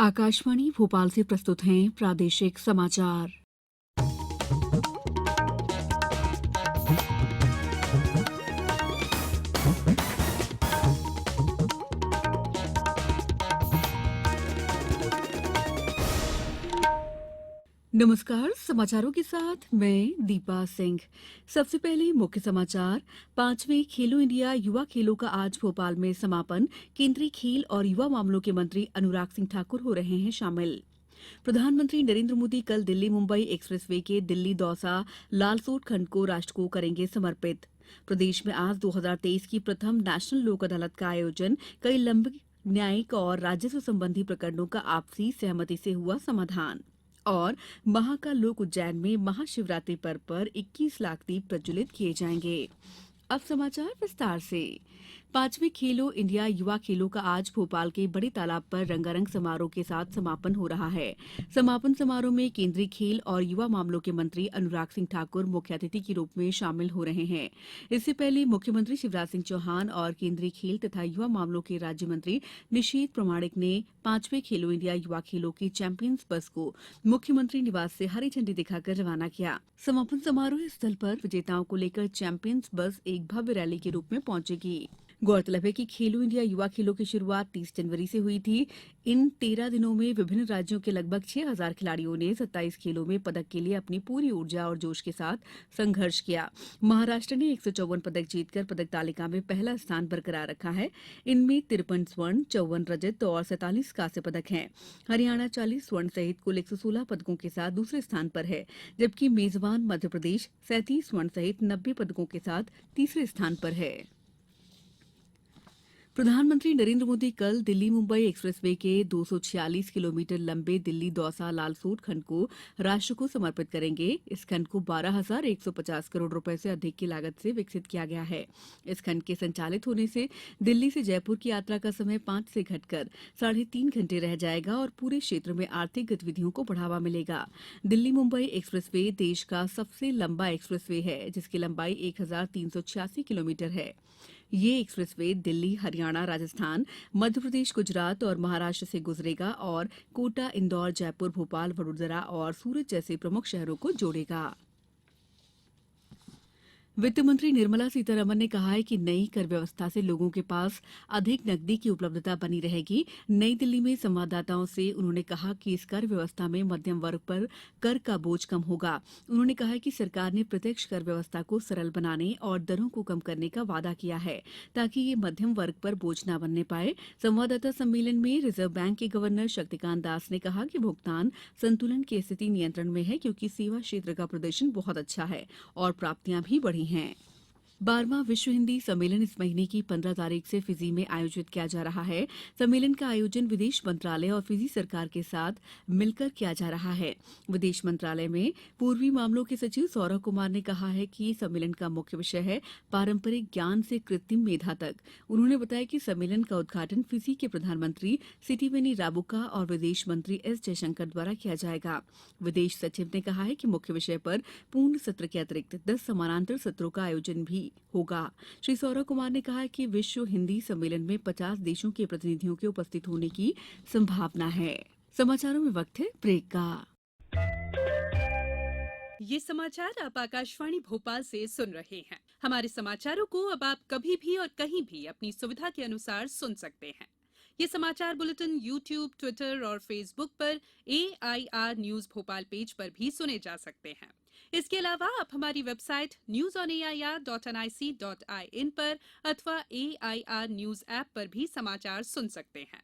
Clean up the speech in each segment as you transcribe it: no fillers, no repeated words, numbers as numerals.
आकाशवाणी भोपाल से प्रस्तुत हैं प्रादेशिक समाचार। नमस्कार, समाचारों के साथ मैं दीपा सिंह। सबसे पहले मुख्य समाचार। 5वें खेलो इंडिया युवा खेलों का आज भोपाल में समापन। केंद्रीय खेल और युवा मामलों के मंत्री अनुराग सिंह ठाकुर हो रहे हैं शामिल। प्रधानमंत्री नरेंद्र मोदी कल दिल्ली मुंबई एक्सप्रेसवे के दिल्ली दौसा लालसोट खंड को राष्ट्र को करेंगे समर्पित। प्रदेश में आज 2023 की प्रथम नेशनल लोक अदालत का आयोजन। कई लंबित न्यायिक और राजस्व संबंधी प्रकरणों का आपसी सहमति से हुआ समाधान। और महाकाल लोक उज्जैन में महाशिवरात्रि पर्व पर 21 लाख दीप प्रज्वलित किए जाएंगे। अब समाचार विस्तार से। 5वें खेलो इंडिया युवा खेलों का आज भोपाल के बड़े तालाब पर रंगारंग समारोह के साथ समापन हो रहा है। समापन समारोह में केंद्रीय खेल और युवा मामलों के मंत्री अनुराग सिंह ठाकुर मुख्य अतिथि के रूप में शामिल हो रहे हैं। इससे पहले मुख्यमंत्री शिवराज सिंह चौहान और केंद्रीय खेल तथा युवा मामलों के राज्य मंत्री निशीथ प्रमाणिक ने 5वें खेलो इंडिया युवा खेलों की चैंपियंस बस को मुख्यमंत्री निवास से हरी झंडी दिखाकर रवाना किया। समापन समारोह स्थल पर विजेताओं को लेकर चैंपियंस बस एक भव्य रैली के रूप में पहुंचेगी। गौरतलब है कि खेलो इंडिया युवा खेलों की शुरुआत 30 जनवरी से हुई थी। इन 13 दिनों में विभिन्न राज्यों के लगभग 6,000 खिलाड़ियों ने 27 खेलों में पदक के लिए अपनी पूरी ऊर्जा और जोश के साथ संघर्ष किया। महाराष्ट्र ने 154 पदक जीतकर पदक तालिका में पहला स्थान बरकरार रखा है। इनमें 53 स्वर्ण, 54 रजत और 47 कांस्य पदक हैं। हरियाणा 40 स्वर्ण सहित कुल 116 पदकों के साथ दूसरे स्थान पर है, जबकि मेजबान मध्य प्रदेश 37 स्वर्ण सहित 90 पदकों के साथ तीसरे स्थान पर है। प्रधानमंत्री नरेंद्र मोदी कल दिल्ली मुंबई एक्सप्रेसवे के 246 किलोमीटर लंबे दिल्ली दौसा लालसोट खंड को राष्ट्र को समर्पित करेंगे। इस खंड को 12,150 करोड़ रुपए से अधिक की लागत से विकसित किया गया है। इस खंड के संचालित होने से दिल्ली से जयपुर की यात्रा का समय 5 से घटकर 3.5 घंटे रह जाएगा और पूरे क्षेत्र में आर्थिक गतिविधियों को बढ़ावा मिलेगा। दिल्ली मुंबई एक्सप्रेसवे देश का सबसे लंबा एक्सप्रेसवे है, जिसकी लंबाई 1,386 किलोमीटर है। ये एक्सप्रेसवे दिल्ली, हरियाणा, राजस्थान, मध्य प्रदेश, गुजरात और महाराष्ट्र से गुजरेगा और कोटा, इंदौर, जयपुर, भोपाल, वडोदरा और सूरत जैसे प्रमुख शहरों को जोड़ेगा। वित्त मंत्री निर्मला सीतारमण ने कहा है कि नई कर व्यवस्था से लोगों के पास अधिक नकदी की उपलब्धता बनी रहेगी। नई दिल्ली में संवाददाताओं से उन्होंने कहा कि इस कर व्यवस्था में मध्यम वर्ग पर कर का बोझ कम होगा। उन्होंने कहा कि सरकार ने प्रत्यक्ष कर व्यवस्था को सरल बनाने और दरों को कम करने का वादा किया है, ताकि ये मध्यम वर्ग पर बोझ न बनने पाए। संवाददाता सम्मेलन में रिजर्व बैंक के गवर्नर शक्तिकांत दास ने कहा कि भुगतान संतुलन की स्थिति नियंत्रण में है, क्योंकि सेवा क्षेत्र का प्रदर्शन बहुत अच्छा है और प्राप्तियां भी बढ़ी हैं। 12वां विश्व हिंदी सम्मेलन इस महीने की 15 तारीख से फिजी में आयोजित किया जा रहा है। सम्मेलन का आयोजन विदेश मंत्रालय और फिजी सरकार के साथ मिलकर किया जा रहा है। विदेश मंत्रालय में पूर्वी मामलों के सचिव सौरभ कुमार ने कहा है कि सम्मेलन का मुख्य विषय है पारंपरिक ज्ञान से कृत्रिम मेधा तक। उन्होंने बताया कि सम्मेलन का उद्घाटन फिजी के प्रधानमंत्री सिटिवेनी राबुका और विदेश मंत्री एस जयशंकर द्वारा किया जाएगा। विदेश सचिव ने कहा है कि मुख्य विषय पर पूर्ण सत्र के अतिरिक्त 10 समानांतर सत्रों का आयोजन भी होगा। श्री सौरभ कुमार ने कहा कि विश्व हिंदी सम्मेलन में 50 देशों के प्रतिनिधियों के उपस्थित होने की संभावना है। समाचारों में वक्त है ब्रेक का। ये समाचार आप आकाशवाणी भोपाल से सुन रहे हैं। हमारे समाचारों को अब आप कभी भी और कहीं भी अपनी सुविधा के अनुसार सुन सकते हैं। ये समाचार बुलेटिन YouTube, ट्विटर और फेसबुक पर AIR न्यूज भोपाल पेज पर भी सुने जा सकते हैं। इसके अलावा आप हमारी वेबसाइट newsonair.nic.in पर अथवा AIR न्यूज ऐप पर भी समाचार सुन सकते हैं।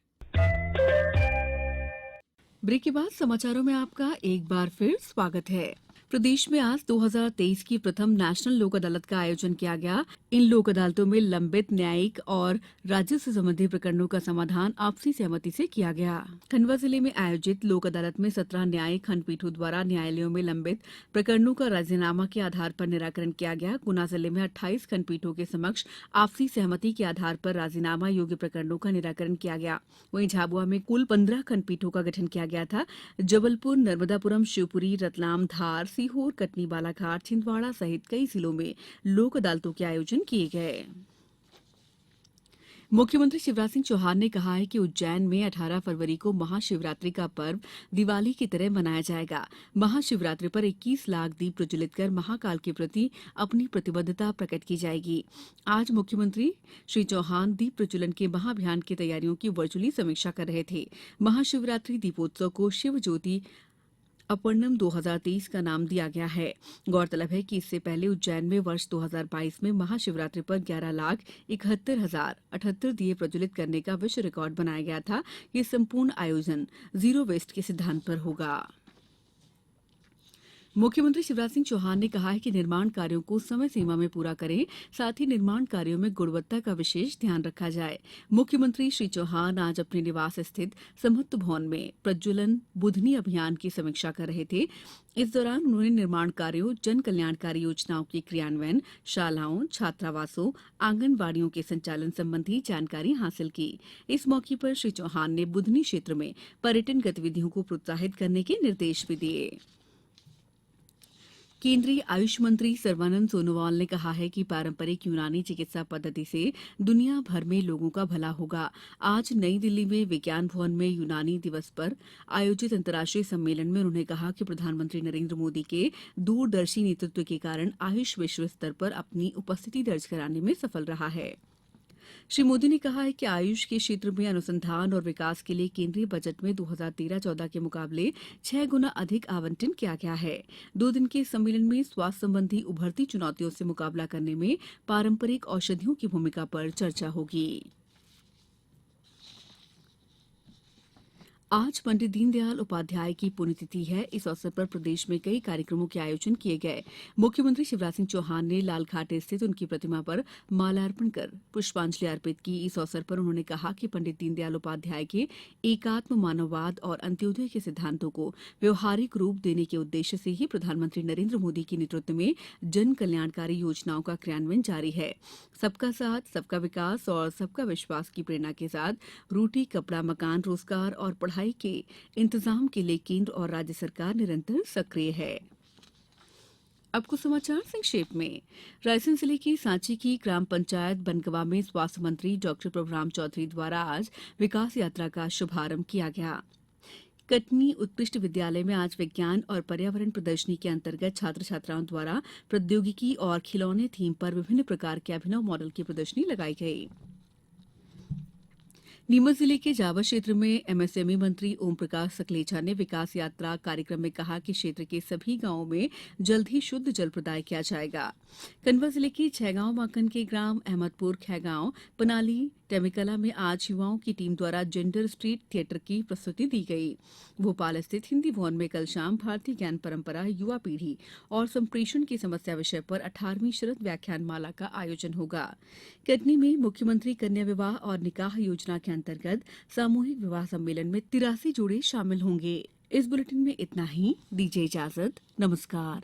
ब्रेक के बाद समाचारों में आपका एक बार फिर स्वागत है। प्रदेश में आज 2023 की प्रथम नेशनल लोक अदालत का आयोजन किया गया। इन लोक अदालतों में लंबित न्यायिक और राजस्व संबंधी प्रकरणों का समाधान आपसी सहमति से किया गया। खंडवा जिले में आयोजित लोक अदालत में 17 न्यायिक खंडपीठों द्वारा न्यायालयों में लंबित प्रकरणों का राजीनामा के आधार पर निराकरण किया गया। गुना जिले में 28 खंडपीठों के समक्ष आपसी सहमति के आधार पर राजीनामा योग्य प्रकरणों का निराकरण किया गया। वहीं झाबुआ में कुल 15 खंडपीठों का गठन किया गया था। जबलपुर, नर्मदापुरम, शिवपुरी, रतलाम, धार, सीहोर, कटनी, बालाघाट, छिंदवाड़ा सहित कई जिलों में लोक अदालतों के आयोजन किए गए। मुख्यमंत्री शिवराज सिंह चौहान ने कहा है कि उज्जैन में 18 फरवरी को महाशिवरात्रि का पर्व दिवाली की तरह मनाया जाएगा। महाशिवरात्रि पर 21 लाख दीप प्रज्वलित कर महाकाल के प्रति अपनी प्रतिबद्धता प्रकट की जाएगी। आज मुख्यमंत्री श्री चौहान दीप प्रज्वलन के महाअभियान की तैयारियों की वर्चुअली समीक्षा कर रहे थे। महाशिवरात्रि दीपोत्सव को शिव ज्योति अपर्णम 2023 का नाम दिया गया है। गौरतलब है कि इससे पहले उज्जैन में वर्ष 2022 में महाशिवरात्रि पर 11,71,078 दिए प्रज्वलित करने का विश्व रिकॉर्ड बनाया गया था। ये संपूर्ण आयोजन जीरो वेस्ट के सिद्धांत पर होगा। मुख्यमंत्री शिवराज सिंह चौहान ने कहा है कि निर्माण कार्यों को समय सीमा में पूरा करें, साथ ही निर्माण कार्यों में गुणवत्ता का विशेष ध्यान रखा जाए। मुख्यमंत्री श्री चौहान आज अपने निवास स्थित समत्व भवन में प्रज्वलन बुधनी अभियान की समीक्षा कर रहे थे। इस दौरान उन्होंने निर्माण कार्यों, जन कल्याणकारी योजनाओं के क्रियान्वयन, शालाओं, छात्रावासों, आंगनबाड़ियों के संचालन संबंधी जानकारी हासिल की। इस मौके पर श्री चौहान ने बुधनी क्षेत्र में पर्यटन गतिविधियों को प्रोत्साहित करने के निर्देश भी दिए। केंद्रीय आयुष मंत्री सर्बानंद सोनोवाल ने कहा है कि पारंपरिक यूनानी चिकित्सा पद्धति से दुनिया भर में लोगों का भला होगा। आज नई दिल्ली में विज्ञान भवन में यूनानी दिवस पर आयोजित अंतर्राष्ट्रीय सम्मेलन में उन्होंने कहा कि प्रधानमंत्री नरेंद्र मोदी के दूरदर्शी नेतृत्व के कारण आयुष विश्व स्तर पर अपनी उपस्थिति दर्ज कराने में सफल रहा है। श्री मोदी ने कहा है कि आयुष के क्षेत्र में अनुसंधान और विकास के लिए केंद्रीय बजट में 2013-14 के मुकाबले 6 गुना अधिक आवंटन किया गया है। 2 दिन के इस सम्मेलन में स्वास्थ्य संबंधी उभरती चुनौतियों से मुकाबला करने में पारंपरिक औषधियों की भूमिका पर चर्चा होगी। आज पंडित दीनदयाल उपाध्याय की पुण्यतिथि है। इस अवसर पर प्रदेश में कई कार्यक्रमों के आयोजन किए गए। मुख्यमंत्री शिवराज सिंह चौहान ने लालघाट स्थित उनकी प्रतिमा पर माल्यार्पण कर पुष्पांजलि अर्पित की। इस अवसर पर उन्होंने कहा कि पंडित दीनदयाल उपाध्याय के एकात्म मानववाद और अंत्योदय के सिद्धांतों को व्यवहारिक रूप देने के उद्देश्य से ही प्रधानमंत्री नरेंद्र मोदी के नेतृत्व में जन कल्याणकारी योजनाओं का क्रियान्वयन जारी है। सबका साथ, सबका विकास और सबका विश्वास की प्रेरणा के साथ रोटी, कपड़ा, मकान, रोजगार और पढ़ाई के इंतजाम के लिए केंद्र और राज्य सरकार निरंतर सक्रिय है। अब कुछ समाचार संक्षेप में। रायसेन जिले की सांची की ग्राम पंचायत बनगवा में स्वास्थ्य मंत्री डॉक्टर प्रभुराम चौधरी द्वारा आज विकास यात्रा का शुभारंभ किया गया। कटनी उत्कृष्ट विद्यालय में आज विज्ञान और पर्यावरण प्रदर्शनी के अंतर्गत छात्र छात्राओं द्वारा प्रौद्योगिकी और खिलौने थीम पर विभिन्न प्रकार के अभिनव मॉडल की प्रदर्शनी लगाई गई। नीमच जिले के जावर क्षेत्र में एमएसएमई मंत्री ओम प्रकाश सकलेचा ने विकास यात्रा कार्यक्रम में कहा कि क्षेत्र के सभी गांवों में जल्द ही शुद्ध जल प्रदाय किया जाएगा। खंडवा जिले के छैगांव माखन के ग्राम अहमदपुर, खैगांव, पनाली, टेमिकला में आज युवाओं की टीम द्वारा जेंडर स्ट्रीट थिएटर की प्रस्तुति दी गई। भोपाल स्थित हिंदी भवन में कल शाम भारतीय ज्ञान परंपरा, युवा पीढ़ी और संप्रेषण की समस्या विषय पर 18वीं शरद व्याख्यान माला का आयोजन होगा। कटनी में मुख्यमंत्री कन्या विवाह और निकाह योजना के अंतर्गत सामूहिक विवाह सम्मेलन में 83 जोड़े शामिल होंगे। इस बुलेटिन में इतना ही। दीजिए इजाजत। नमस्कार।